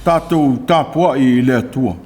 Tātou tāpua'i I le atua.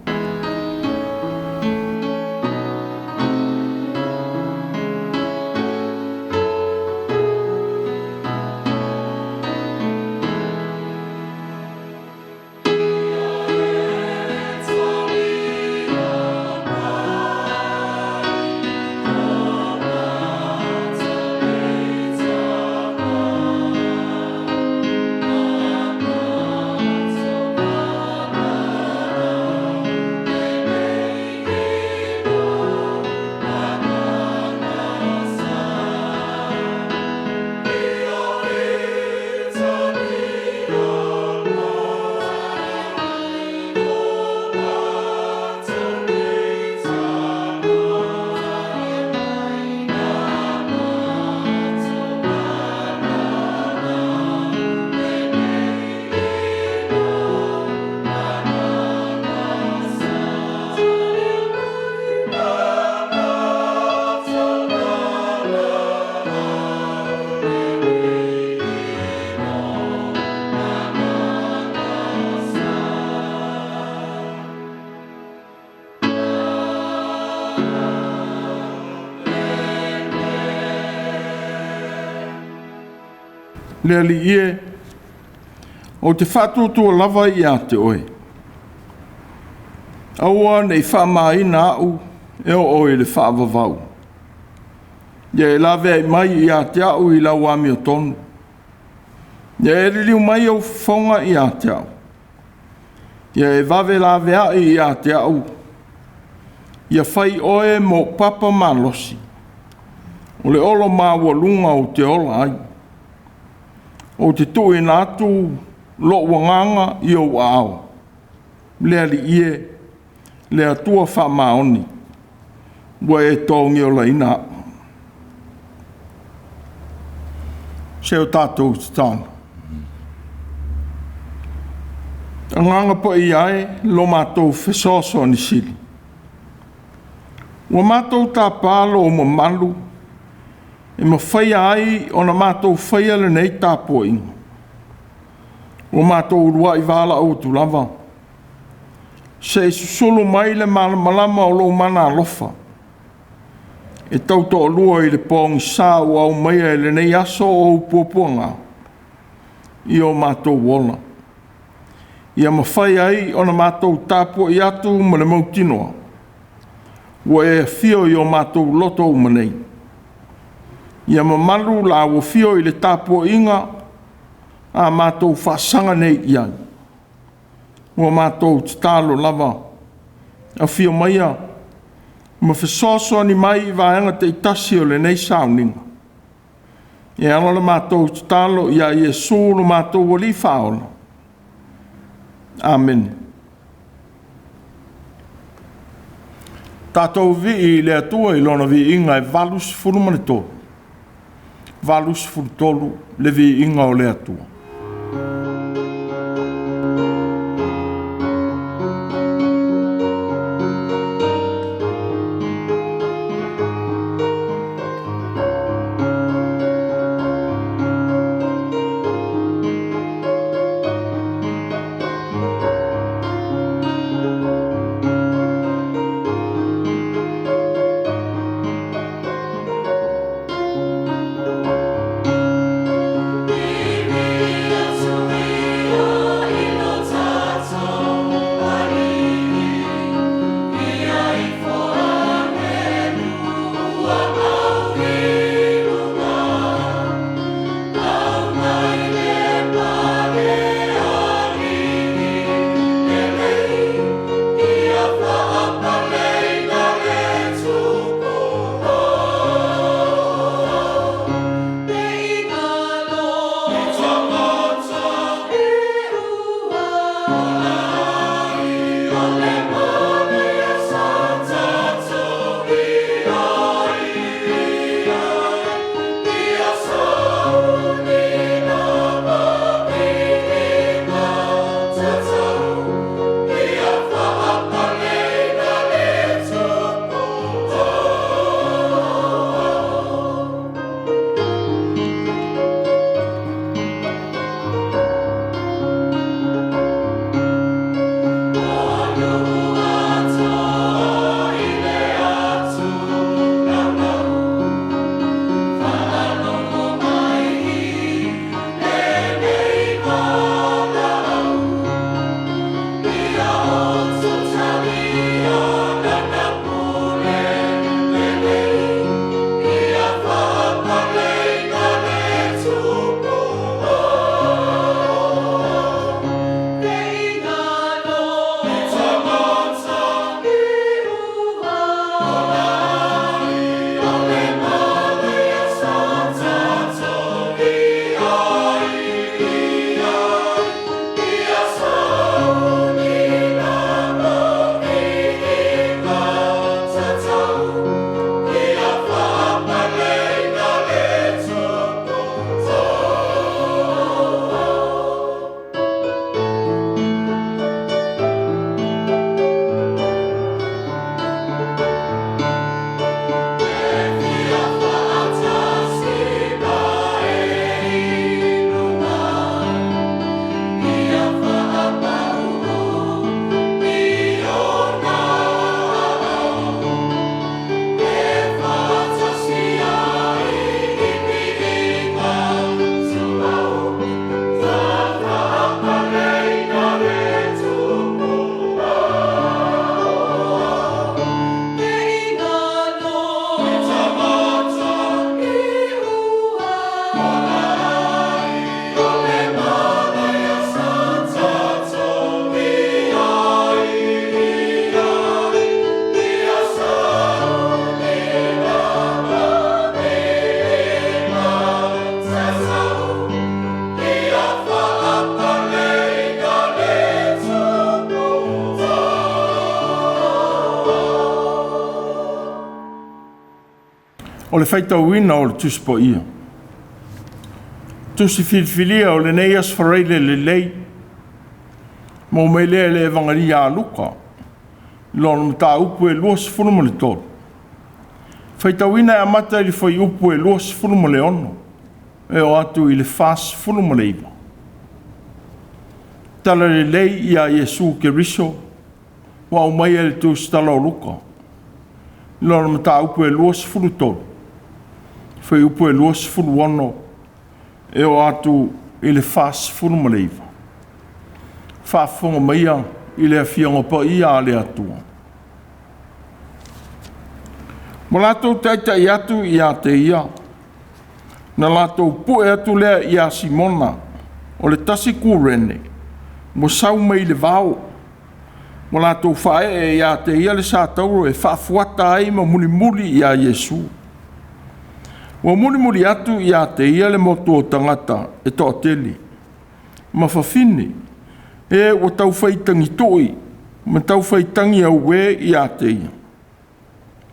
Le ali ie, o te whātutua lava I a te oe. Aua nei whamaina au, e o oe le whaavavau. Ia e lawe ai mai I a te au I lau ami o tonu. Ia e riliu mai au whaunga I a te au. Ia e wawe lawe ai I a te au. Ia whai oe mo papa malosi. O le olo māua lunga o te ola ai. O te tui nātu lo wanganga I o ao. Le ali ie, le atua whamaoni. Wa e tongi o la ina. Se o tātou tāna. Anganga po I ai, lo mātou whesoso ni sili. Wa mātou tā pālo o mamalu, e ma whaia ai o na mātou whaia le nei tāpua'iga. O mātou urua I wāla Autū lava. Se susulu mai le malama o lo mana alofa. E tauto o lua I le pongi sā o au maia e le nei aso o puapuanga. I o mātou wola. Ia ma whaia ai o na mātou tāpua'i atu ma le mautinoa. Wa e fio I o mātou loto umanei. Ia mamalu la o fio I le tāpua'iga a mātou whaasanga nei iai. Ua mātou talo lava a fio maia ma whesoso ni mai I vaenga te itasi o le nei sauninga. E ala le mātou talo ia Iesu lo mātou wali whaola. Amen. Tātou vi I le atua I lona vi inga e valus furumanitoro. Valus furtolu le vi inga o le atua. Amen. o le faitauina o le tusi po ia. Tusi filifilia o le nei aso faraile lelei. Mo mai lea le evangalia a Luka. Lona mata upu e lua sifuru mo le tolu. Faitauina e amata ili foi upu e lua sifuru mo le ono. E o atu i le fa sifuru mo le iwa. Tala lelei ia Iesu KERISO. Wa umai ele tusi tala o Luka. Lona mata upu e lua sifuru tolu. Foi upu e lua sifuru ono. E o atu i le fa sifuru mo le iwa. Whaafonga maia i le awhianga pa ia a le atua. Mo lātou taitai atu i a te ia. Na lātou pue atu lea i a Simona o le tasi kūrene. Mo sau mai le vau. Mo lātou whae i a te ia le sātauro e whaafuata ai ma muli muli i a Iesu. Wa muli muli atu i a te ia le motu o tangata e toa teli. Ma whawhine. E o tau whaitangi toi, ma tau whaitangi au we i a te ia.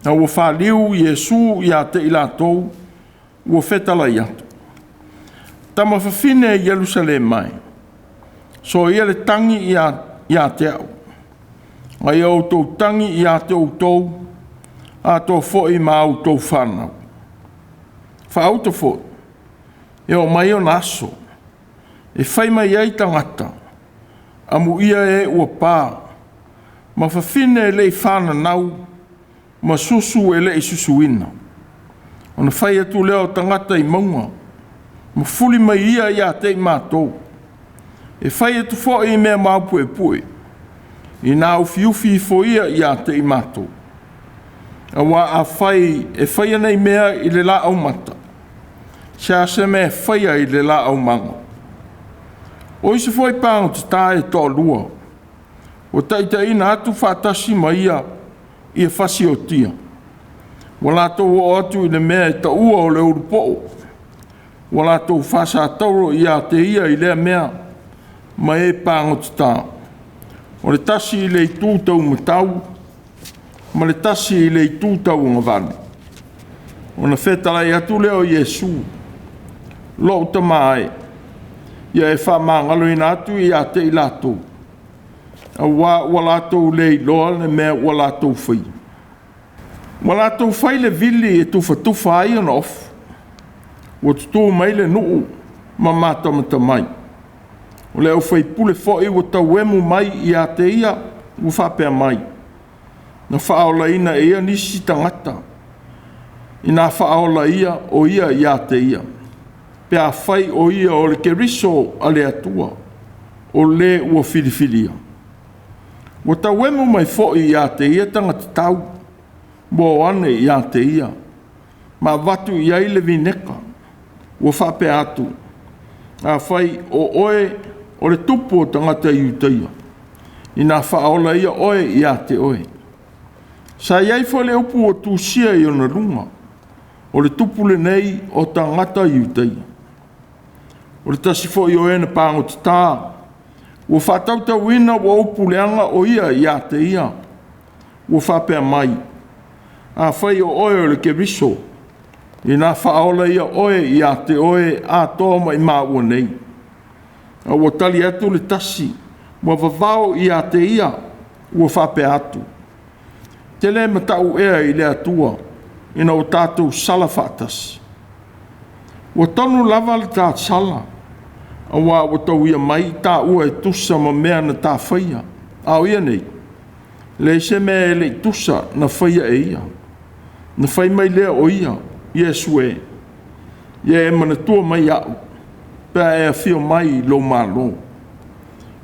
Na ua whaliu Iesu i a te ilatou, ua whetala i atu. Tama whawhine i Jerusalem mai, so ia le tangi i a te au. Ai au tau tangi i a te outou, a tō fōi ma au tau whanau. Whaauta fōi, e o mai o naso, e whai mai ai tangata, amu ia e ua pā, ma whawhine e lei whāna nau, ma susu e lei susuina. Ona whai atu leo tangata i maunga, ma fuli mai ia i a te i mātou. E whai atu fo i mea maupu e pui, i nā ufiufi fo ia i a te i mātou. Awa a whai e whai anei mea i le la au mata, sia se me whai i le la au manga. O isi foi pāng te tāe tō lua. O taita ina atu whātasi maia i e whasi o tia. Wa lātou o atu i le mea e ta ua o le urupo. Wa lātou whasa tauro i a te ia i lea mea ma e pāng te tā. O le tasi i le tūtau matau, ma le tasi i le tūtau ngavane. O na whetalai atu leo Iesu. Lo utamae. Ia e whamangalo ina atu i a te i lātou. A ua lātou lei loa le mea ua lātou whai. Ua lātou whai le vili e tufa ai ana ofu. Ua tutu mai le nuu ma mātamata mai. O le au whai pule fōi ua tau emu mai i a te ia ua whapea mai. Na whaola ina e ia nisi tangata. Ina whaola ia o ia i a te ia. Pea whai o ia o le KERISO a le atua, o le ua filifilia. Ua tau emu mai fōi i a te ia tangata tau, mo ane i a te ia, ma watu i ai le vineka, ua whape atu, a whai o oe o le tupu o tangata i utaia, i nā whaola ia oe i a te oe. Sa iai fo le upu o Tusia i ona runga, o le tupu le nei o tangata i utaia. O le tasi fo i o ena pāngo te tā. Ua whātau tau ina ua upu leanga o ia i a te ia. Ua whapea mai. A whai o oe o le KERISO. I nā whaola ia oe i a te oe a tōma i māua nei. A ua tali atu le tasi. Ua wawao i a te ia. Ua whapea atu. Te le matau ea i le atua. Ina o tātou sala whātasi. Ua tonu lava le tā sala. Awa ua tau ia mai tā ua e tusa ma mea na tā whaia. Au ia nei. Le se mea e le tusa na whaia e ia. Na whai mai lea o ia. Iesu e. Ia e mana tua mai au. Pea e a whio mai lo malo.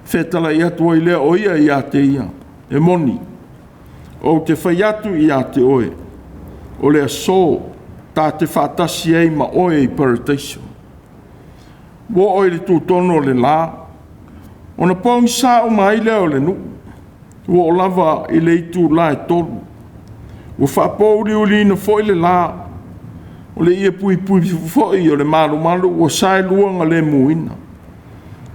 Whetala i atu i lea o ia i a te ia. E moni. O te whai atu i a te oe. O lea so tā te whātasi ei ma oe i paradeiso. Wo oi le tūtono le lā. O na pōngi sā o mai leo le nu. Wo o lava i le itu la e tolu. Wo whapōuri o li na fōi le lā. O le ia pui fōi o le malu o sai luanga le muina.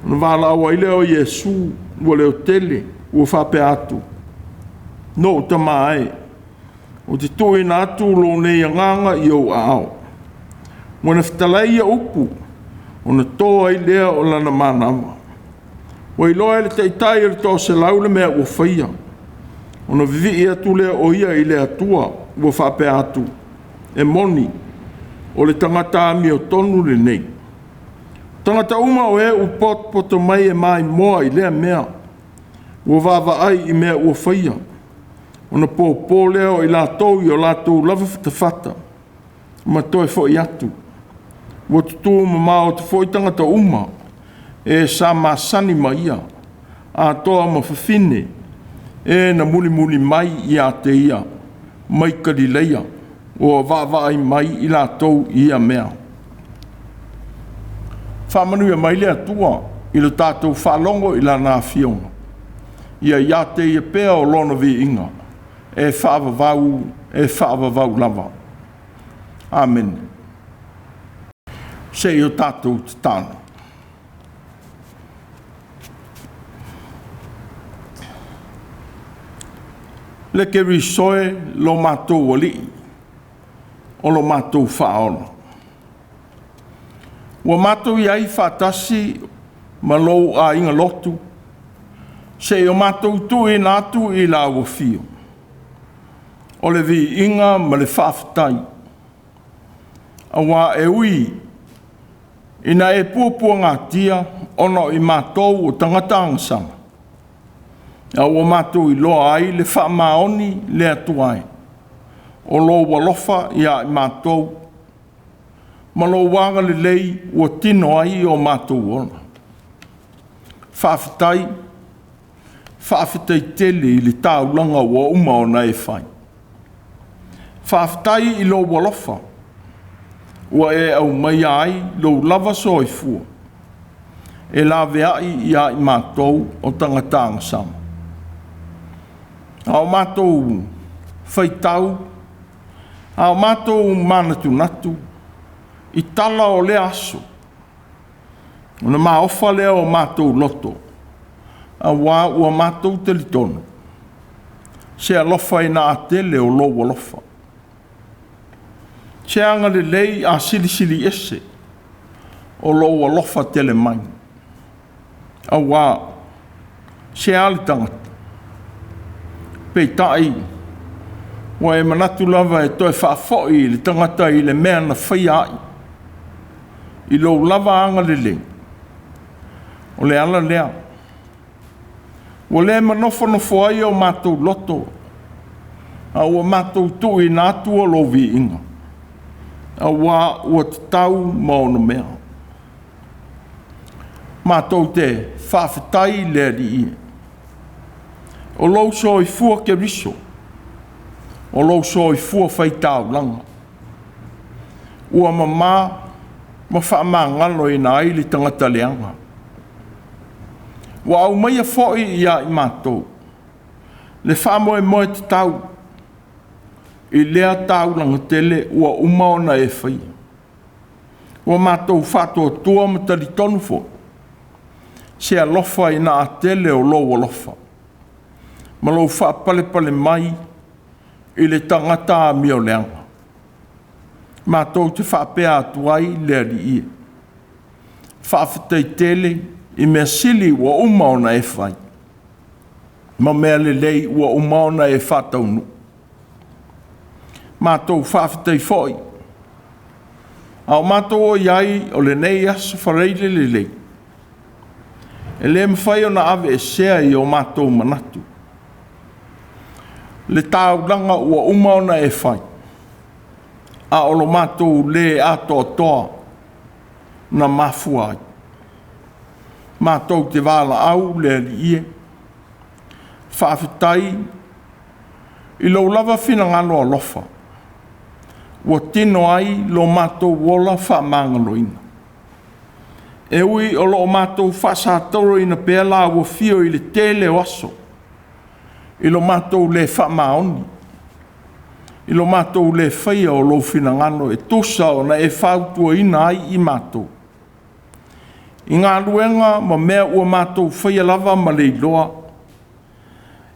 O na wala o i leo Iesu o leo tele o whape atu. No tamai. o te tui na atu lo nei anganga i au ao. Wana whitalai a upu, o na toa i lea o lana manama. Wa i loa le taitai le toa se laule mea ua whaia. O na vivi atu lea o ia i lea tua, ua whape atu. E moni, o le tangata mi o tonu le nei. Tangata uma o e u poto mai e mai moa i lea mea. Ua vava ai i mea ua whaia. O na pō leo i la tau i o la tau lava whata. Ma toi fo i atu. Ua tutu ma o te fo i tangata uma. E sa masani ma ia. A toa ma whawhine. E na muli mai i a te ia. Mai karileia. O vava ai mai i la tau i a mea. Whamanuia mai lea tua. I lo tātou whalongo i la nā fionga. Ia ia te ia pēa o lona vi inga. E whaavavau lava. Amen. Se i o tātou te tāna. Le kerisoe lo mātou ali. O lo mātou whaona. Wa mātou iai whātasi ma lou a inga lotu. Se i o mātou tu i nātu i la ua fio. O le vi inga ma le whaafitai. A wā e ui, ina e puapua ngā tia, ono i mātou o tangata angasanga. A ua mātou i loa ai le whaamaoni le atuai. O lo walofa ia i mātou. Ma lo wanga le lei ua tino ai o mātou ona. Whaafitai, whaafitai tele i le tāulanga ua uma o na e whai. Whaafitai i lo walofa. Ua e au mai ai lo lava soi fua. E la veai ia i mātou o tangatanga sama. Ao mātou Faitau. Ao mātou manatu natu. I tala o le aso. Ona maofa lea o mātou loto. A wā ua mātou telitono. Se alofa i na atele o lo walofa. Se anga le lei a sili ese. O lo walofa tele mai. A wā. Se ali tangata. Peitai. Wa e manatu lava e toi whaafoi le tangata i le mea na whaia ai. I lo lava anga le lei. O le ala lea. O le manofo ai o mātou loto. A ua mātou tu i nātu o lo vi inga. A wā ua te tau maono mea. Mātou te whaafitai lea li i. O lo so i fua KERISO. O lo so i fua Faitau langa. Ua ma whaamangalo i nā ili tangata leanga. Wa au mai a foi ia i mātou. Le whaamoe te tau. I lea tau langa tele ua umao na e whai. Ua mātou whātua tua matari tonu fo. Se alofa i nā tele o lo alofa. Ma lo whaapale mai i le tangata a mio leanga. Mātou te whaapea atuai lea li ia. Whaafetai tele i mea sili ua umao na e whai. Ma mea le lei ua umao na e whātaunu. Mātou whaafetai foi. Au mātou o iai o le nei ASO FARAILE LELEI. E le mwhai o na ave e sea i o mātou manatu. Le tāulanga ua umao na e whai. A o lo mātou le ato toa na mafua ai. Mātou te wāla au le li ie. Whaafetai i lo lava whina ngano a lofa. Ua tino ai lo mātou wola whaamangalo ina. E ui o lo mātou whaasātoro ina pēla ua fio i le tele o aso. I lo mātou le whaamaoni. I lo mātou le whaia o lo whina ngano e tusa o na e whautua ina ai i mātou. I ngā luenga ma mea ua mātou whaia lava ma le iloa.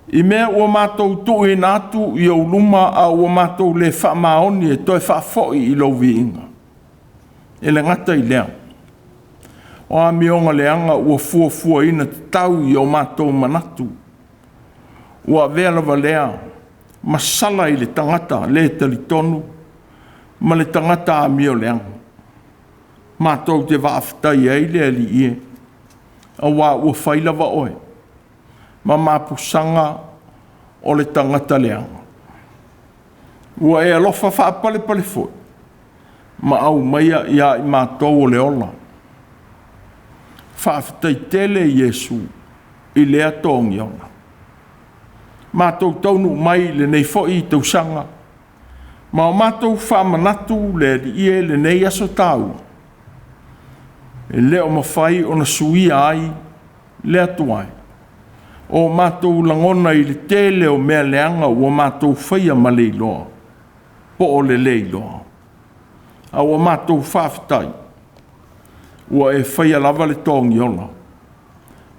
I mea ua mātou tui nātu I au luma a ua mātou le whaamaoni e toi whaafoi I lau viinga. E le ngata I lea. O a mionga leanga ua fua ina tau I au mātou manatu. Ua vela lea masala I le tangata le talitonu ma le tangata a mio leanga. Mātou te waaftai ai le ali ie. A wā ua whailawa oe. Ma mapusanga o le tangata leanga. Ua e alofa whaapale pale foi. Ma au maia ia I mātou o le ola. Whaafitai tele Iesu I lea tongi ona. Mātou taunu mai le nei foi I tausanga. Ma o mātou whaamanatu le ie le nei aso tau. E leo mawhai o na suia ai le atuai. O mātou langona I le tele o mea leanga ua mātou whaia ma leiloa. Po o le leiloa. A ua mātou whaafitai. Ua e whaia lava le tongi ona.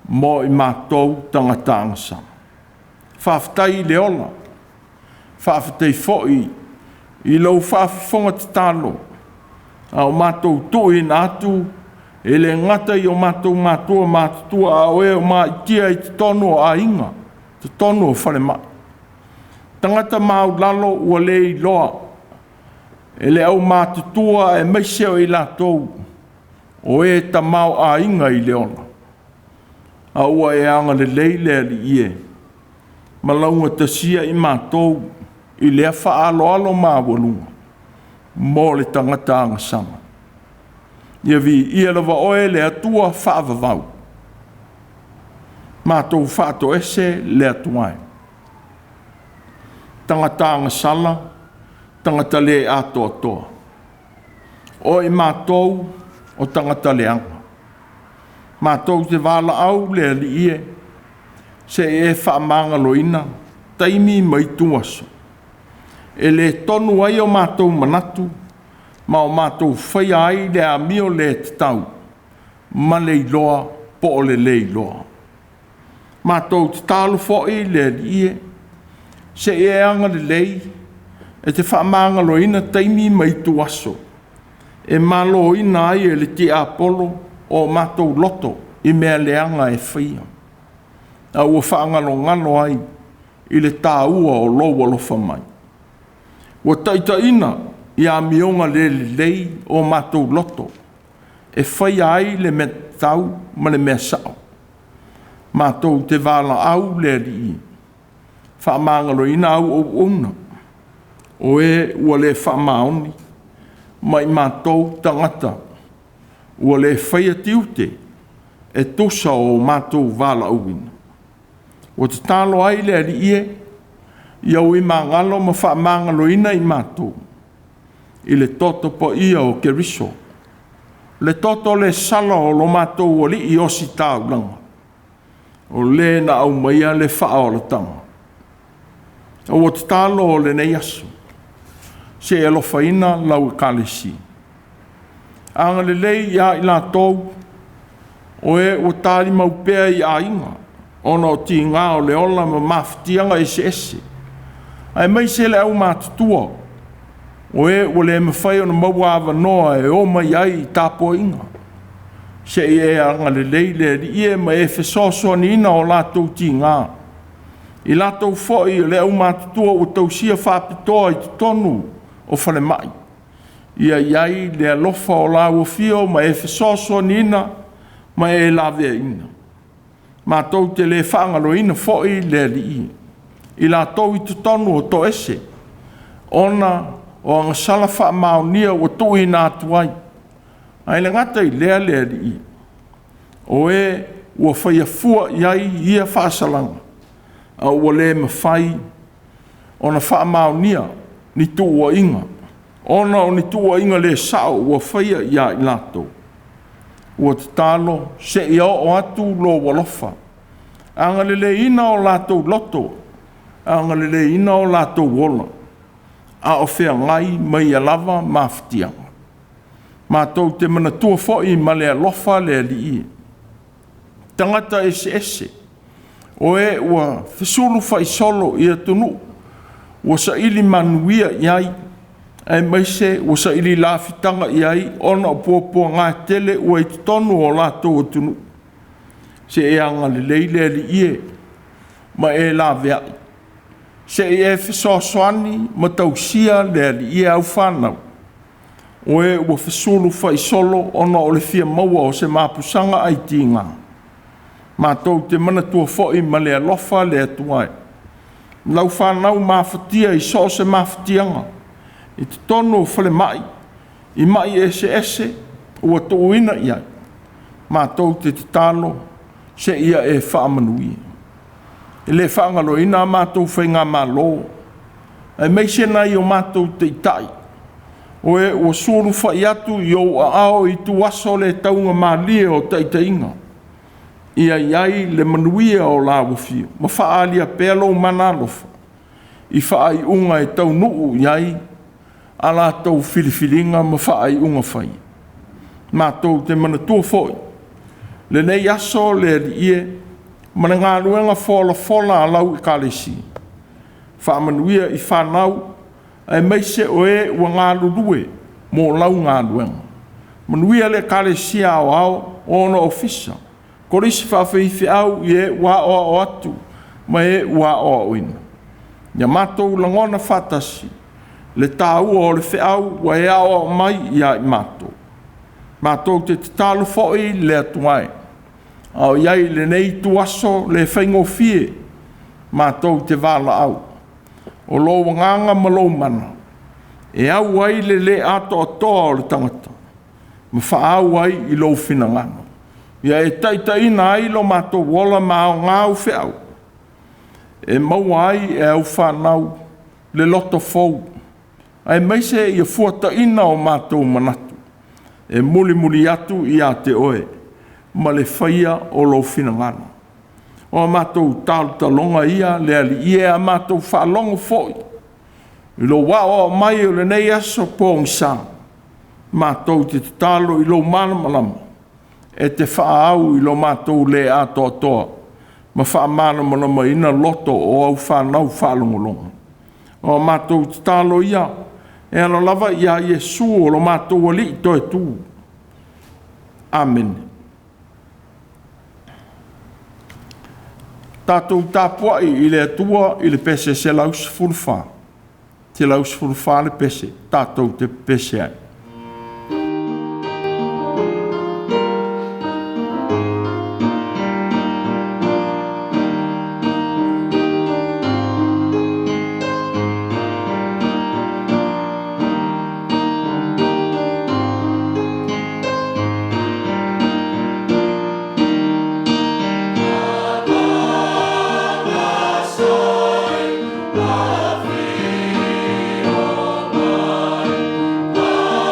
Mo I mātou tangata angasa. Whaafitai le ola. Whaafitai foi I lau whaafifonga te talo. A o mātou tui nātu e le ngata I o mātou Mātua mātua a oe o mā itia I te tono a inga, te tono o whare mai. Tangata māu lalo ua le I loa, e le au mātutua e meiseo I lātou, o e ta māu a inga I leona. A ua e anga le leile ali ie, malaunga tasia I mātou, I lea whaalo alo māwalunga, mō le tangata anga sama. Ia vi ia lava oe le atua whaavavau. Mātou whaato ese le atuai. Tangata anga sala, tangata le ato atoa. Oe mātou o tangata le anga. Mātou te wala au le ali ie, se e whaamanga loina, taimi mai tuaso. E le tonu ai o mātou manatu, ma o mātou whai ai le a mio le te tau, ma le iloa po o le iloa. Mātou te tālu fōi le ie, se e anga le lei, e te whaamanga loina taimi mai tu aso, e malo ina ai e le te apolo o mātou loto I mea le anga e whaia. A ua whaangalo ngalo ai I le tāua o loa lofa mai. Ua taita ina, Ia mionga le lei o mātou loto. E whai ai le me tau ma le mea sao. Mātou te wala au le rii. Whaamangalo ina au o una. O e ua le whaamaoni. Mai mātou tangata. Ua le whai atiute. E tosa o mātou wala uina. O te talo ai le rii. Iau I mangalo ma whaamangalo ina I mātou. I le toto po ia o KERISO. Le toto le sala o lo mātou o li I osi tāu langa. O le na au maia le wha o la tanga. O te talo o le nei aso. Se e lo whaina lau kalesi. Anga le lei ia I la tau. O e o tāli maupea I a inga. Ona o ti ngā o le ola ma mafutianga ese. Ai mai se le au mātutua. O e o le mawhai o na mawaawa noa e o mai ai I TAPUA'IGA. Se e anga le leile ie ma e whesoso ni ina o lātou ti ngā. I lātou fōi o le au mātutua o tausia whāpitoa I te tonu o whale mai. Ia iai le alofa o la uafio ma e whesoso ni ina ma e lawea ina. Mātou te le whaangalo ina fōi le li. I lātou I te tonu o to ese. Ona o anga sala wha maonia o tui nātuai. Ai le ngata I lea lea li. O e ua whaia fua iai ia whaasalanga. A ua le mawhai o na wha maonia ni tua inga. Ona o ni tua inga le sao ua whaia ia I lātou. Ua te talo se ia o atu lo walofa. Anga le ina o lātou loto. Anga le ina o lātou wola. A o whea ngai mai a lava mafutianga. Mātou te mana tua fōi ma le alofa le li. Tangata ese. O e ua fesulu faisolo ia tunu. Ua sa ili manuia iai. Ai maise ua sa ili lafitanga iai. Ona upuapua ngā tele ua i tonu o lātou tunu. Se e anga lelei le li ie. Ma e la vea. Se e fesoasoani ma tausia le li ie au whanau. O e ua fesulu faisolo ona o le fia maua o se mapusanga ai tinga. Mātou te mana tua fo'i ma le alofa le atuai. Lau whanau mafatia i so se mafatianga. I te tono whale mai. I mai ese ua tuuina iai. Mātou te talo se ia e whaamanui. I le whaangalo ina mātou whainga malo. Ai meise nai o mātou te itai. O e ua suru whai atu i o ao i tu aso le taunga mālie o taitainga. Ia iai le manuia o la wafio. Ma whaalia pēlo mana alofa. I whaai unga e tau nuu iai. Ala tau filifilinga ma whaai unga whai. Mātou te mana tua foi. Le nei aso le li ie. Mana ngā ruenga fola alau i kalesi. Whaamanuia i whanau. Ai meise o e ua ngā rurue. Mō lau ngā ruenga. Manuia le kalesi ao ona ofisa. Korisi whawhiwhi au i e ua o atu. Ma e ua o ina. Ia mātou langona whatasi. Le tāua o le whiau wa e ao mai ia i mātou. Mātou te talo fo'i le atuai. Au iai le nei tuaso le whaingo fie. Mātou te wala au. O lo wanganga ma lo mana. E au ai le ato atoa o le tangata. Ma whaau ai i lo whinangana. Ia e taitaina ai lo mātou wala mao ngāu whiau. E mau ai e au whanau le loto fau. Ai meise ia fuataina o mātou manatu. E muli atu i a te oe. Ma le whaia o lo whinangana. O mātou talonga ia le ali ia a mātou whaalongo foi. I lo wao mai o le nei aso pōng sā. Mātou te talo i lo mana malama. E te whaau i lo mātou le ato atoa. Ma whaamana malama ina loto o au whanau whaalongolonga. O mātou te talo ia. E ana lava ia Yesu o lo mātou ali i toi tū. Amen. Tātou tāpuai i le atua i le pese se laus fulfa. Te laus fulfa le pese. Tātou te pese ai. Oh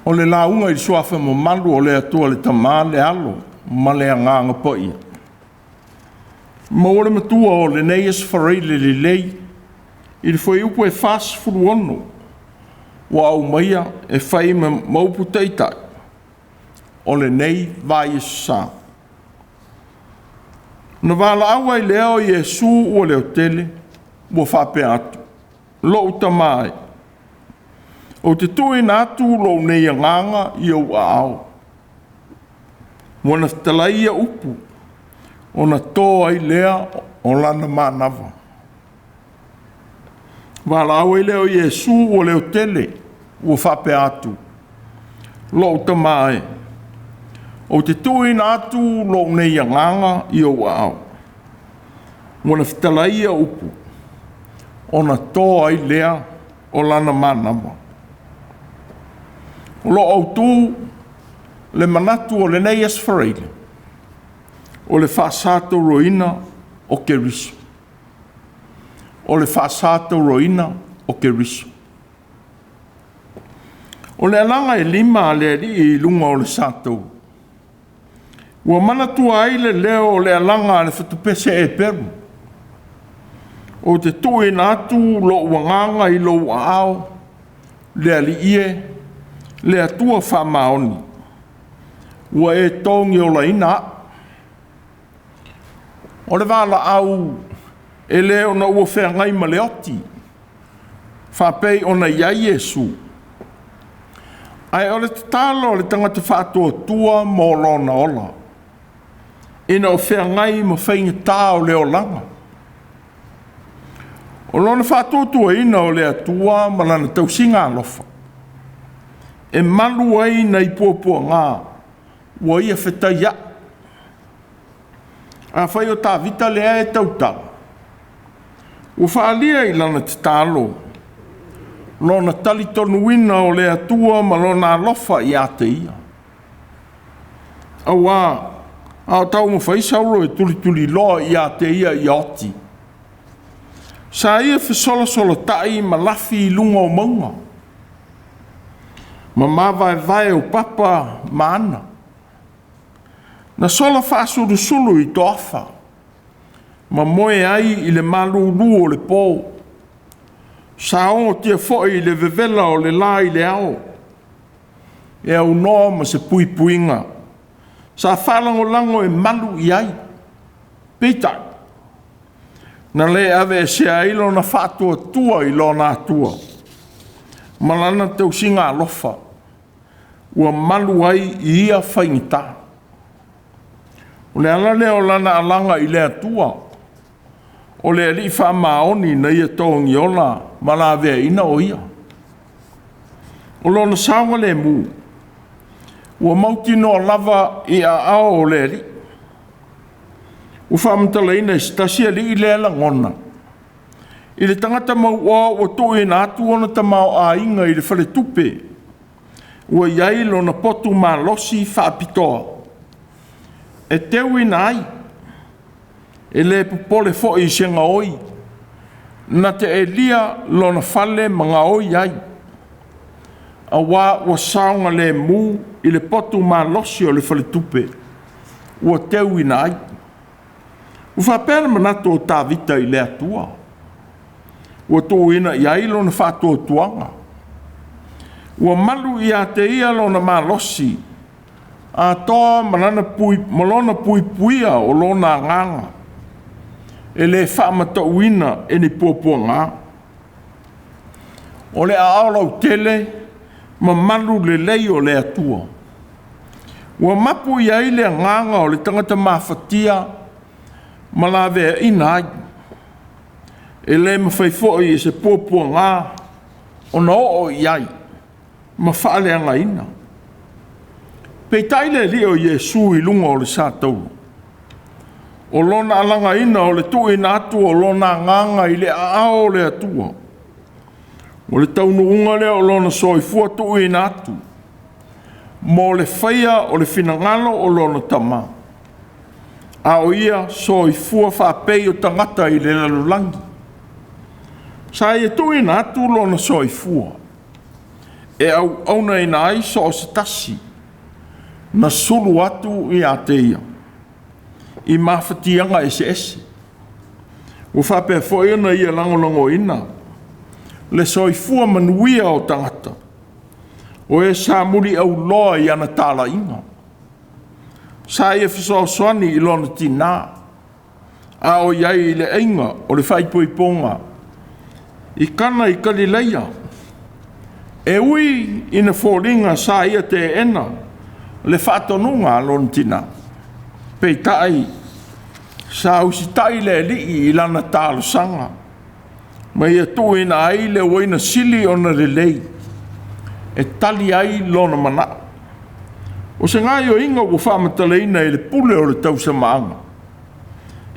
o le launga i suafa mo malu o le atua le tamā le alo ma le anganga po ia. Ma ole matua o le nei ASO FARAILE LELEI i le foi upu E.F.K.A.S fuluono wa au maia e fai me maupu teitai o le nei vai sa. Na wala awa i leo Iesu o leo tele ua whape atu. Lo utamai. O te tui na atu lo nei anganga i au a au. Wana talaia upu o na toa i lea o lana manawa. Wala awa i leo Iesu o leo tele ua whape atu. Lo utamai. O te tui na atu lo nei anganga i au a au. Wana talaia upu o na toa i lea o lana manawa. Lo Autū le manatu o le nei ASO FARAILE o le whaasato roina o KERISO. O le whaasato roina o KERISO. O le alanga e lima le ali i lunga o le satou. Ua manatua ai le leo o le alanga le whatupese e peru. O te tui na atu lo uanganga i lo ao le ali ie le atua whamaoni. Ua e tongi o la ina. O le wala au e leo na ua whengai maleoti. Whapei o na iai Iesu. Ai o le tatalo le tangata whaatua tua mo lona ola. Ina o whengai ma whainga tā o leo langa. O lona whaatua tua ina o le atua ma lana tausinga alofa. E malu ai na i pōpua ngā, ua ia whetaia. A whai o tā vita lea e tautau. Ua whaalia i lana te tālo. Lona tali tonu ina o le atua ma lona alofa i ate ia. Awa, a tau ma whai sauro e tuli loa i ate ia i oti. Sa ia whisolo tai ma lafi i lunga o maunga. Ma mawai o papa maana. Na sola whaasuru i toafa. Ma moe ai i le malu o le pō. Sa o tia foi i le vevela o le la i le ao. E au noa ma se puinga. Sa whalango lango e malu i ai. Peitai. Na le ave se ailo na whaatua tua i lona atua. Malana tau singa alofa. Ua malu ai i ia whaingita. O le ala leo lana alanga i le atua. O le ali wha maoni na ia tongi ola malawea ina o ia. O lona saunga le mu. Ua mauti no lava i a ao o le ali. Ua whaamantala ina i stasi ali i le ala ngona. I le tangata mau o toi na atu ona ta mau a inga i le whale tupe. Ua iai lona potu ma losi whaapitoa. E teu ina ai. E le popole fo i senga oi. Na te e lia lona whale mga oi ai. A wā ua saunga le mu i le potu ma losi o le whale tupe. Ua teu ina ai. Ua whapera manato o tā vita i le atua. Ua tō ina i ailo na whātua tuanga. Ua malu i a te ia lona malosi. A toa malona puipuia o lona nganga. E le whaamata uina e ni pōpua ngā. O le aolau tele ma malu le lei o le atua. Ua mapu i aile nganga o le tangata mawhatia ma la vea ina ai. E le mawhaifoi e se pōpua ngā o na o iai ma whaaleanga ina. Pei taile li o Iesu i lunga o le sātou. O lona alanga ina o le tui na atu o lona nganga i le ao le atua. O le taunu unga le o lona soifua tui na atu. Mo le whaia o le finangalo o lona tama. A o ia soifua whapei o tangata i le lalulangi. Sa e tui na atu lona soifua. e au nei nai so se tasi na sulu atu I ateia I mafutianga ese o whape foi na ia langolongo ina le soifua manuia o tangata o e sa muri au loa I ana tala inga sa ia fisoasoani I lona tina a o iai le ainga o le whaipoiponga I kana I Galileia e ui ina fōringa sa ia te ena le whatonunga lona tina peitai sa usitai le li I lana talo sanga ma ia tuina ai le waina sili ona lelei e tali ai lona mana o se ngai o inga o whamataleina I le pule o le tausa maanga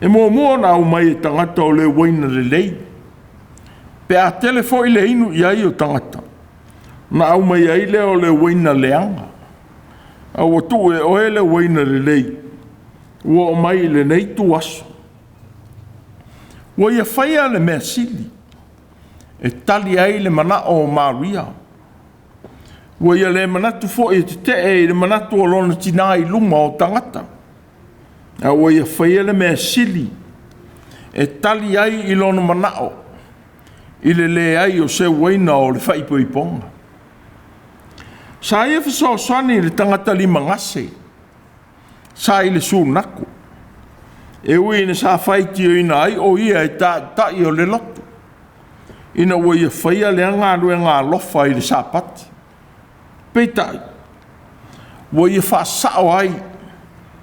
e mua na au mai e tangata o le waina lelei pe a telefo I le inu I ai o tangata na au mai ai le o le waina leanga au o tu e o le waina lelei ua o mai le nei tu aso ua ia whaia le mea sili e tali ai le mana o Maria ua ia le manatu fo I te e le manatu o lona tina I luma o tangata a ua ia whaia le mea sili e tali ai I lona manao I le ai o se waina o le whaipoiponga sa ia fisoasoani le tangata lima ngase sa I le sunaku e ui ina sa whaiti o ina ai o ia e tai o le lotu ina ua ia whaia le angalue ngā lofa I le sapati peitai ua ia whaasao ai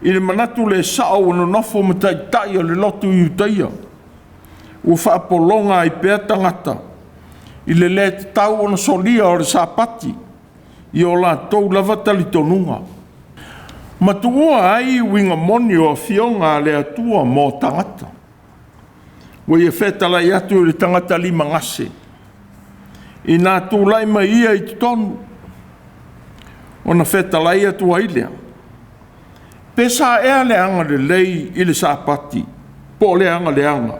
I le manatu le sao no nofo ma tai o le lotu I utaia ua whaapolonga I pea tangata I le te tau ona solia o le sapati I o la tou lava talitonunga matua ai winga moni o fionga le atua mo tangata ua ia whetala I atu le tangata lima ngase I nā tūlai mai ia I tonu ona whetala I atua ilea pesa ea le anga le lei I le sapati po le anga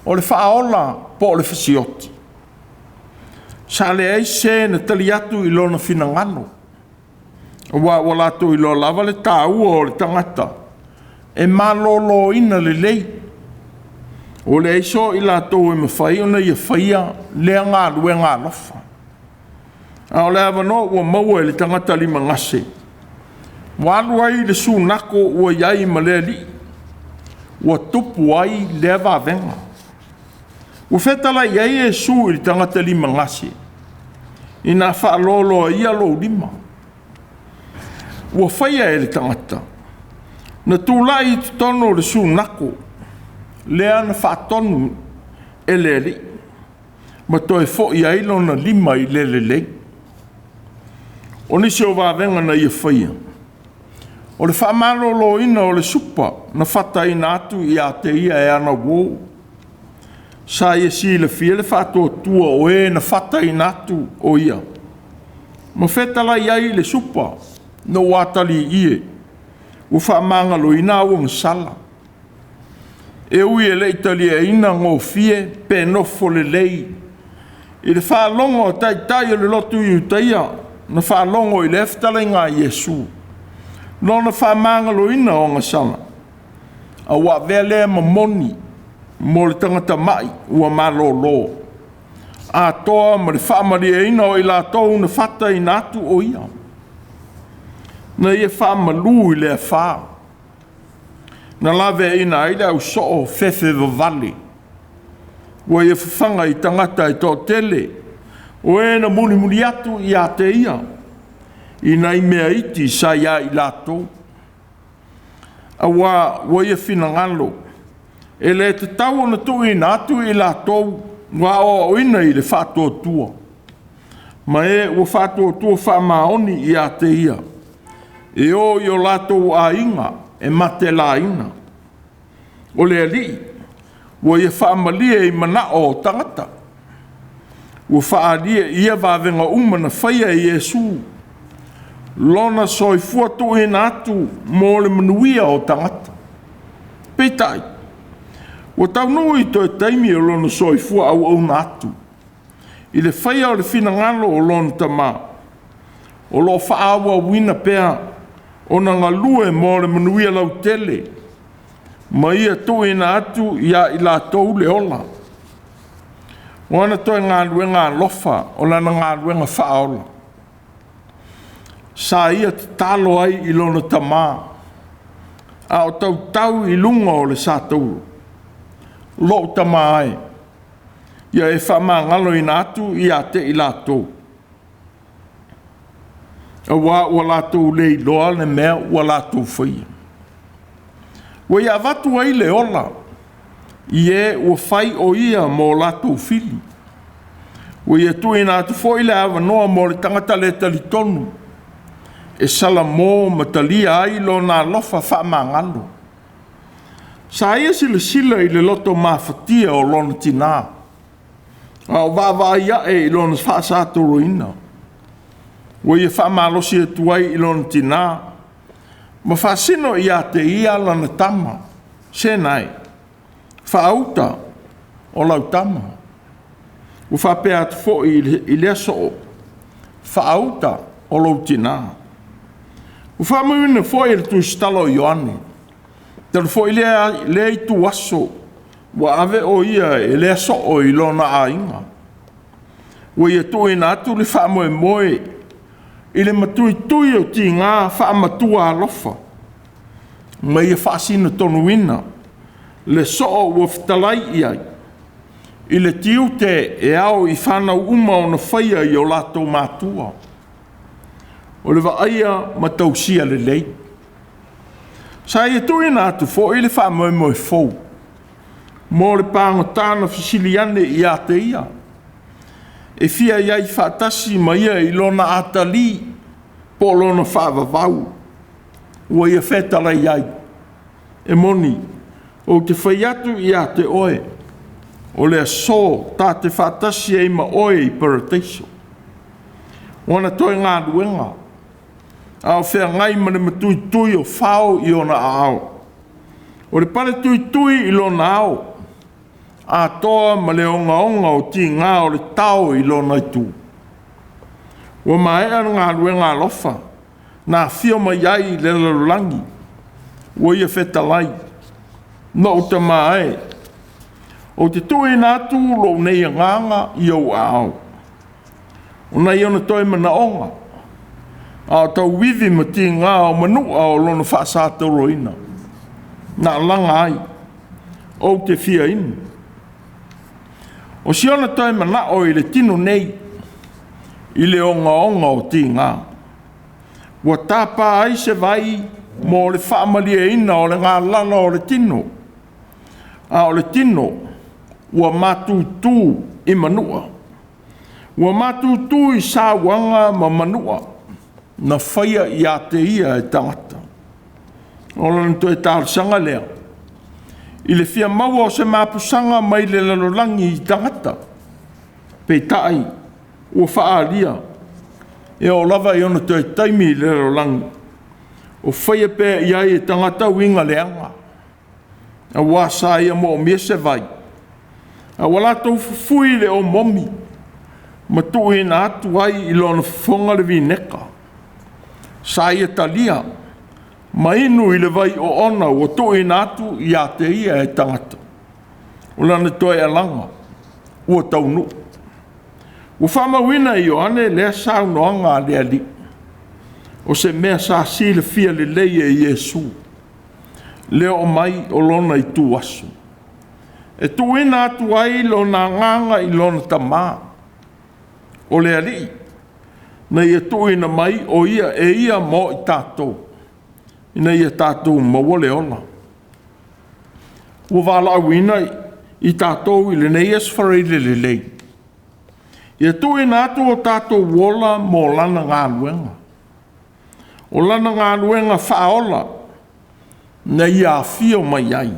o le whaola po le fasioti sa le ai se na tali atu I lona finangano wa lato I lo lava le tāua o le tangata e malolo ina le lei o le aiso I lato e mawhai ona ia whaia le ngā lue ngā lofa a o le avano ua maua le tangata lima ngase walu ai le sunako ua iai ma le li ua tupu ai le vavenga ua whetala iai e su I tangata lima ngase ina whaalolo ia lo lima ua whaia e le tangata na tūlai I tono le sunako lea na whaatonu e le li ma toi fo I ailo na lima I le lei o nisi o vavenga na ia whaia o le whaamalolo ina o le supa na whata ina atu I ateia e ana wō sa ia si le fia le whātua tua o e na whata ina atu o ia ma whetala iai le supa no watali ie u whaamangalo ina o ngasala e ui e leitali e ina ngō fie pe nofo le lei I le whaalongo tai o le lotu I utaia na whaalongo I le eftala ngā Iesu no na whaamangalo ina o ngasala a wa vele mamoni mo le tangata mai ua malolo a toa ma le whaamari e ina o I lātou na whata I nātu o ia na ia whaamalu I le wha na lawe ina ai le au soo fefe vavale ua ia whanga I tangata I tō tele o e na muni atu I a te ia I nei mea iti sa ia I lātou a ua ia finangalo e le te tau na tu I nātu I lātou wa o ina I le whātua tua ma e ua whātua tua whaamaoni I a te ia e o I o lātou a inga e mate la ina o le ali ua ia whaamalia I mana o tangata ua whaalia ia vavenga umana whaia I Iesu lona soifua tu I nātu mo le manuia o tangata peitai ua taunui to e taimi o lona soifua au nātu I le whaia o le finangalo o lona tamā. O lo whaawa wina pea o na ngalue mo le manuia lau tele. Ma ia tuina atu ia I lātou le ola. Wana toi ngā luenga lofa o lana ngā luenga whaola. Sa ia te talo ai I lona tamā. A o tau I lunga o le sātou. Lo tamā ai. Ia e whamangalo ina atu ia te I lātou. A wā ua lātou le loa le mea ua lātou whaia. Wa ia watu ai le ola. Ie ua whai o ia mō lātou fili. Wa ia tuina atu fo ile awa noa mō le tangata le tali tonu. E sala mō matalia ai lo nā lofa whamangalo. Sa ia sila I le loto mafatia o lona tina. Au wawa ia I lona whaasatoro ina. Wa ia whamalosi atu ai I lona tina. Ma whaasino ia te ia lana tama. Senai. Whaauta o lau tama. Wa whapea atu fo I lea so. Whaauta o lau tina. Wa whamawina fo I le tu stalo Ioane. Telu fo I lea I tu aso. Wa ave o ia e lea so o I lona a inga. Wa ia tuina atu le whamoe moe. I le matui tui o ti ngā whaamatua alofa. Ma ia whaasina tonu ina. Le soo ua whatalai iai. I le tiu te e au I whanau uma o na whaia I o lato Mātua. O le waaia ma tausia le lei. Sa ia tuina atu fo I le whamoe moe fau. Mō le pāngotana fisiliane I a te ia. E fia iai whaatasi ma ia I lona atali po lona whaavavau. Ua ia whetala iai. E moni, o te whaiatu I a te oe. O lea so tā te whaatasi e ma oe I parateiso. Wana toi ngā ruenga. Ao whea ngai ma le matui tui o whao I ona ao. O le pare tui tui I lona ao. A toa ma le onga o ti ngā o le tau I lona I tū. Wa maea ngā ruenga lofa. Nā whio mai ai le lalulangi. Wa ia whetalai. No o te mae. O te tui nātu lo nei nganga I au ao. O nei ona toi mana onga. A tau wivi ma ti ngā o manua o lona whaasātoro ina. Nā langa ai. O te whia inu. O siona toi mana o I le tino nei. I le onga o ti ngā. Wa tāpā ai se vai mō le whaamalia ina o le ngā lala o le tino. A o le tino. Ua mātūtū I manua. Ua mātūtū I sāwanga ma manua. Na whaia I a te ia e tangata. O lana toi tārsanga lea. I le fia maua o se māpusanga mai le lalolangi I tangata. Pei tai, ua whaalia. E o lava I ona toi taimi le lalolangi. O whaia pē iai e tangata winga leanga. A wāsa ia mo o mia se vai. A wala tau fui le o momi. Ma tui na atu ai I lona fonga le vineka. Sa ia talia. Ma inu I le vai o ona o tui na atu I a te ia e tangata. O lana toi alanga. Ua taunu. Ua whamawina I o ane lea sao noanga lea li. O se mea sa sile fia le leia I Yesu. Leo o mai o lona I tu asu. E tuina atu ai lona nganga I lona tamā. O lea li. Na ia tuina mai o ia e ia mo I tātou. Ina ia tātou mawole ona. Ua wālau ina I tātou I le nei ASO FARAILE LELEI. Ia tuina atu o tātou wola mo lana ngā luenga. O lana ngā luenga whaola. Na ia whio mai ai.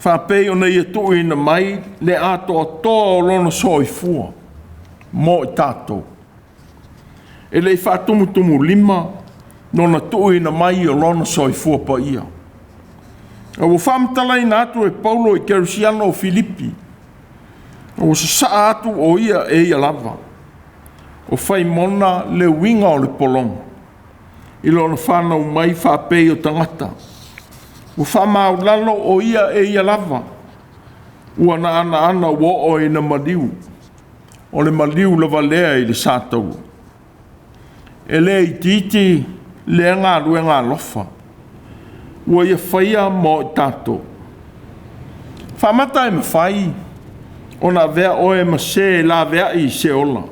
Whapei o na ia tuina mai le ato toa o lona soifua. Mo I tātou. E lei whaatumutumu lima. Nona tuina mai o lona soifua pa ia. A ua whamtalai nātu e Paulo I KERISO o Filipi. O se saa atu o ia e ia lava. O fai mona le winga o le polonga. I lona whanau mai whapei o tangata. O whamau lalo o ia e ia lava. Ua na ana wo o ina maliu. O le maliu lava lea i le sātau. E le i titi le ngā rue ngā lofa. Ua ia whaia mo i tātou. Whamata e me whai. O na vea o e ma se la vea i se ola.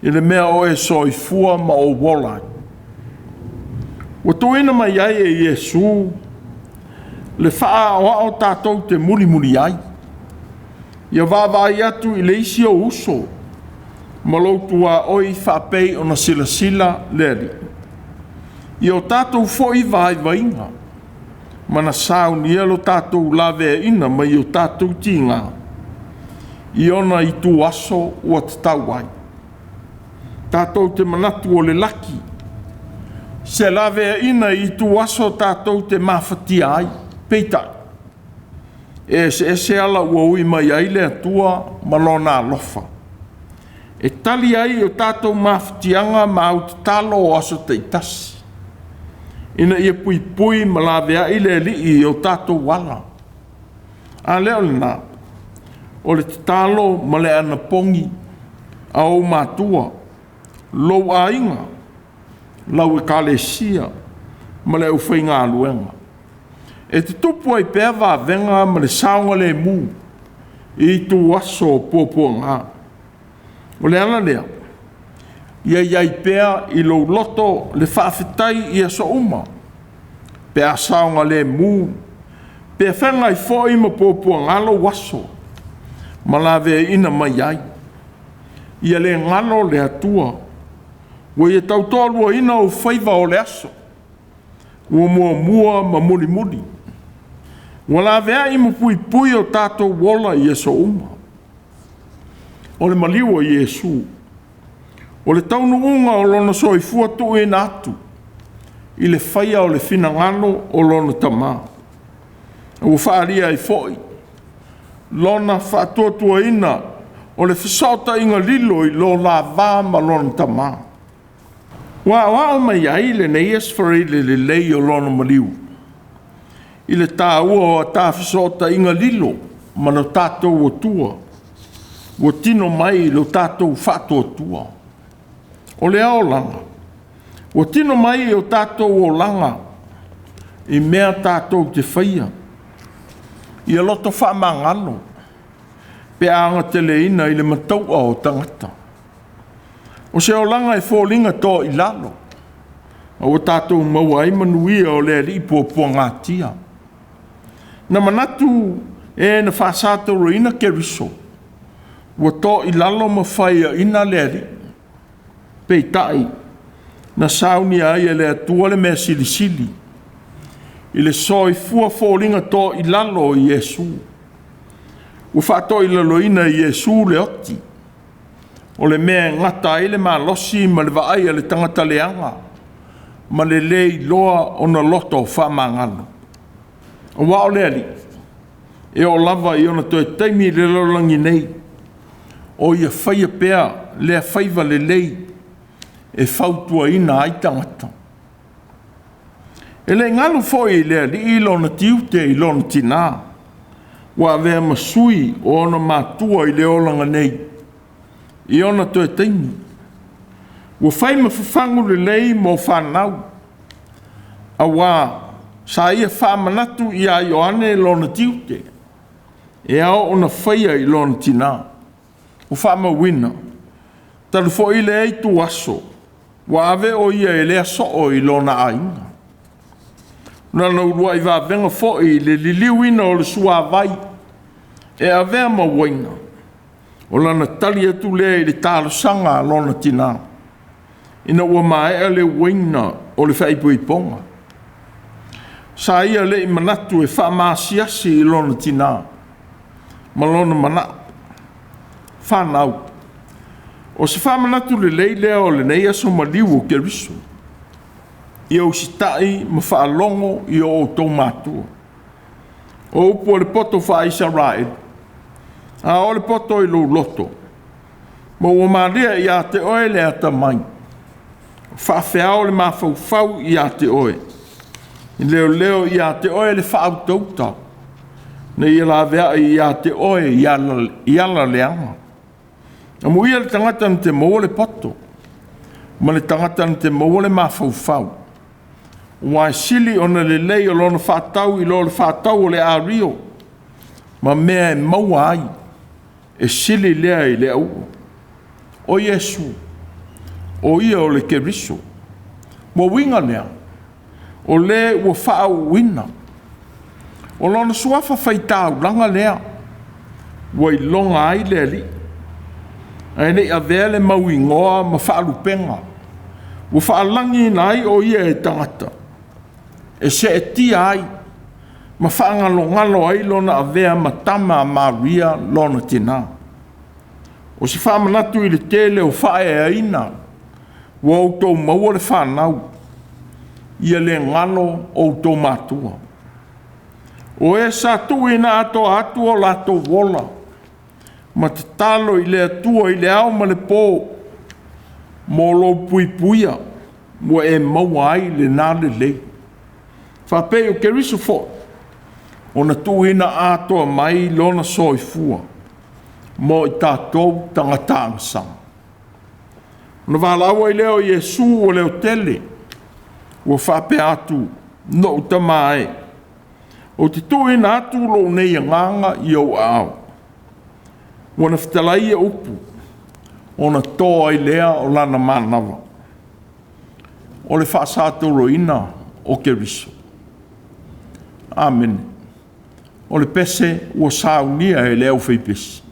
I le mea o e soifua ma o wolai. Ua tuina mai ai e Iesu. Le whaa o tātou te muli ai. Ia wāwai atu i le isi o uso. Maloutua oi whapei o na sila leri. Ia o tātou foi vai vainga. Mana sao ni alo tātou la vea ina mai o tātou tinga. I ona i tu aso ua te tauai. Tātou te manatu o le laki. Se la vea ina i tu aso tātou te mafatia ai. Peita. E se ala ua ui mai ai le atua malona alofa. E tali ai o tātou mafatianga ma au te talo o aso te itasi. Ina ia pui ma la vea i le li i o tātou wala. A leo le nā. O le te talo ma le ana pongi au Mātua. Lou a inga. Lau e kalesia. Ma le ufai ngā luenga. E te tupu ai pēr wā venga ma le saunga le mū. I tu aso pōpua ngā. O le ana lea. Ia iai pēr i lo loto le whawhitai i aso uma. Pēr saunga le mū. Pēr whenga i fōi ma pōpua ngalo waso. Ma la vea ina mai ai. Ia le ngalo le atua. Ua ia tautolua ina o whaiva o le aso. Ua mua ma muli. Ua la vea i mu pui o tātou wola i aso uma. O le maliu o Iesu. O le taunu unga o lona soifua tu e natu. I le whaia o le finangano o lona tamā. Ua whaaria i foi. Lona whaatuatua ina o le whisauta inga lilo i lo la vā ma lona tamā. Ua o mai ai le ASO FARAILE LELEI o lona maliu. I le tāua o a tā whisauta inga lilo ma no tātou o tua. Ua tino mai lo tātou whaatuatua. O le ao langa. Ua tino mai o tātou o langa. I mea tātou te whaia. Ia loto whamangano. Pe anga te leina i le mataua o tangata. O se o langa e fōlinga tō i lalo. O tātou maua ai manuia o le li pōpua ngātia. Na manatu e na whāsātou roina KERISO. Ua tō i lalo ma whaia ina le li. Pei tai. Na sauni ai e le atua le mea sili. I le soi fua fōlinga tō i lalo i Iesu. Ua whātō i lalo ina i Iesu le oti. O le mea ngata ele ma losi ma le vaai le tangata leanga. Ma le lei loa o na loto whamangano. O wao le ali. E o lava i ona toi taimi le lolangi nei. O ia whaia pēr lea whaiva le lei. E whautua ina ai tangata. E le ngalu foi le ali i lona tiute i lona tina. Wa vea masui o ona Mātua i le olanga nei. I ona toi taimi. Ua whai mawhawhangu le lei mo whanau. A wā, sa ia whamanatu i a Ioane lona tiute. E ao ona whaia i lona tina. O whamawina. Taru fo i le ei tu aso. Wa ave o ia e lea soo i lona ainga. Nana urua i venga fo i le liliuina o le sua vai. E avea ma waina. O lana tali atu lea i le tālo sanga lona tina. Ina ua mae le waina o le whaipuiponga. Sa ia le i manatu e whamasiasi i lona tina. Ma lona mana. Whanau. O se whamanatu le lea o le nei aso maliu o KERISO. I au sitai ma whaalongo i o tō Mātua. O upo le poto wha Israel. A ole poto I lo loto. Mo o maria I a te oe le ata mai. Whaafeao le mafau I a te oe. I leo I a te oe le whautauta. Ne I la vea I a te oe I ala leanga. A muia le tangata na te mo le poto. Ma le tangata na te mo le mafau. Wa sili ona le lei o lona Faitau I lo le Faitau o le a rio. Ma mea e maua ai. E sili lea I le au. O Yesu. O ia o le KERISO. Mo winga lea. O le ua whaau wina. O lona suafa Faitau langa lea. Wa I longa ai lea li. Ai nei a vele mau ingoa ma whaalupenga. Wa whaalangi nai o ia e tangata. E se e tia ai. Ma whaangalo ai lona a vea ma tama a Maria lona tina. O se whaamanatu I le tele o whae a ina. Wa Autū maua le whanau. Ia le ngalo o Autū Mātua. O e sa tu ina ato o lato wola. Ma te talo I le atua I le au ma le pō. Mo lo puipuia. Mo e maua ai le nā le lei. Whapei o KERISO fo. O na tu ina ato mai lona soifua. Mo I tātou tangata angsang. Na walaua I leo Yesu o leo tele. Ua whape atu. No utamae. O te tu ina atu lo nei nganga I au au. Wana whatalai upu. O na toa I lea o lana manawa. O le whaasato roina o KERISO. Amen. O le pese ua saunia e leo whipesi.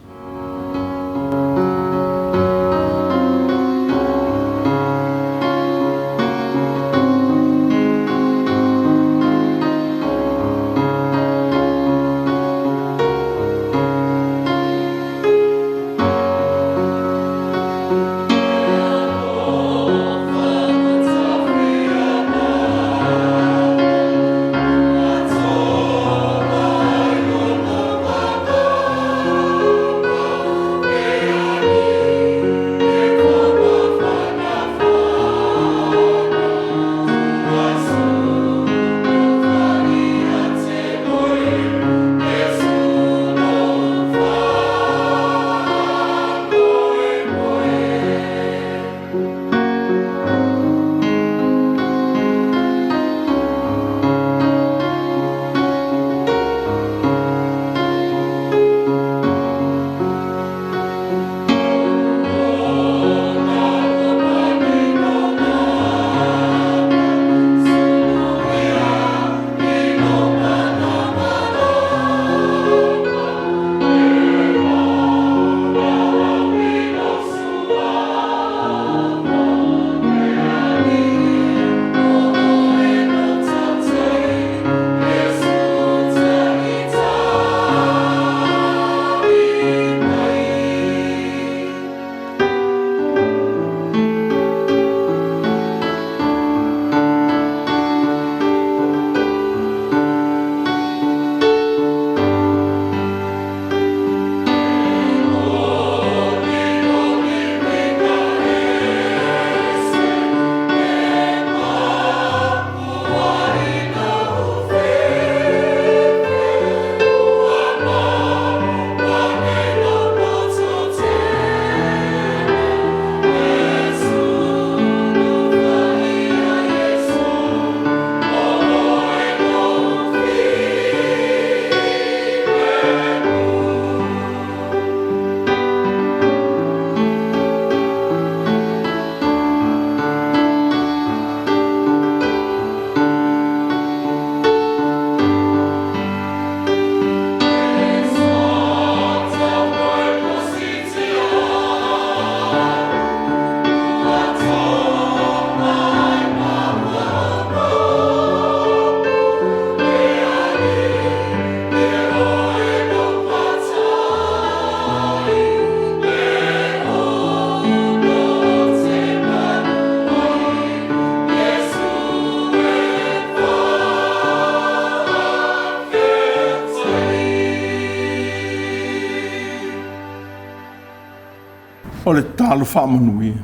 o le talo whamanuia.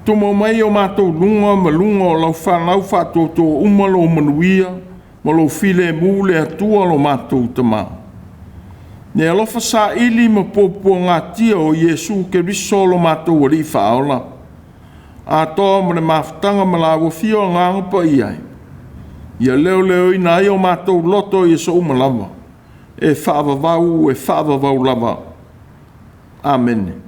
Tumo mai o mātou lunga ma lunga o lau whanau whātoto umalo o manuia ma lo file mule atua lo mātou tamau. Ne alofa sa ili ma popo ngā tia o Yesu KERISO lo mātou wari whaola. A toa ma le mafutaga ma la awafia o ngā ngapa iai. Ia leo leo ina ai o mātou loto i so umalawa. E whaavavau lava. Amen.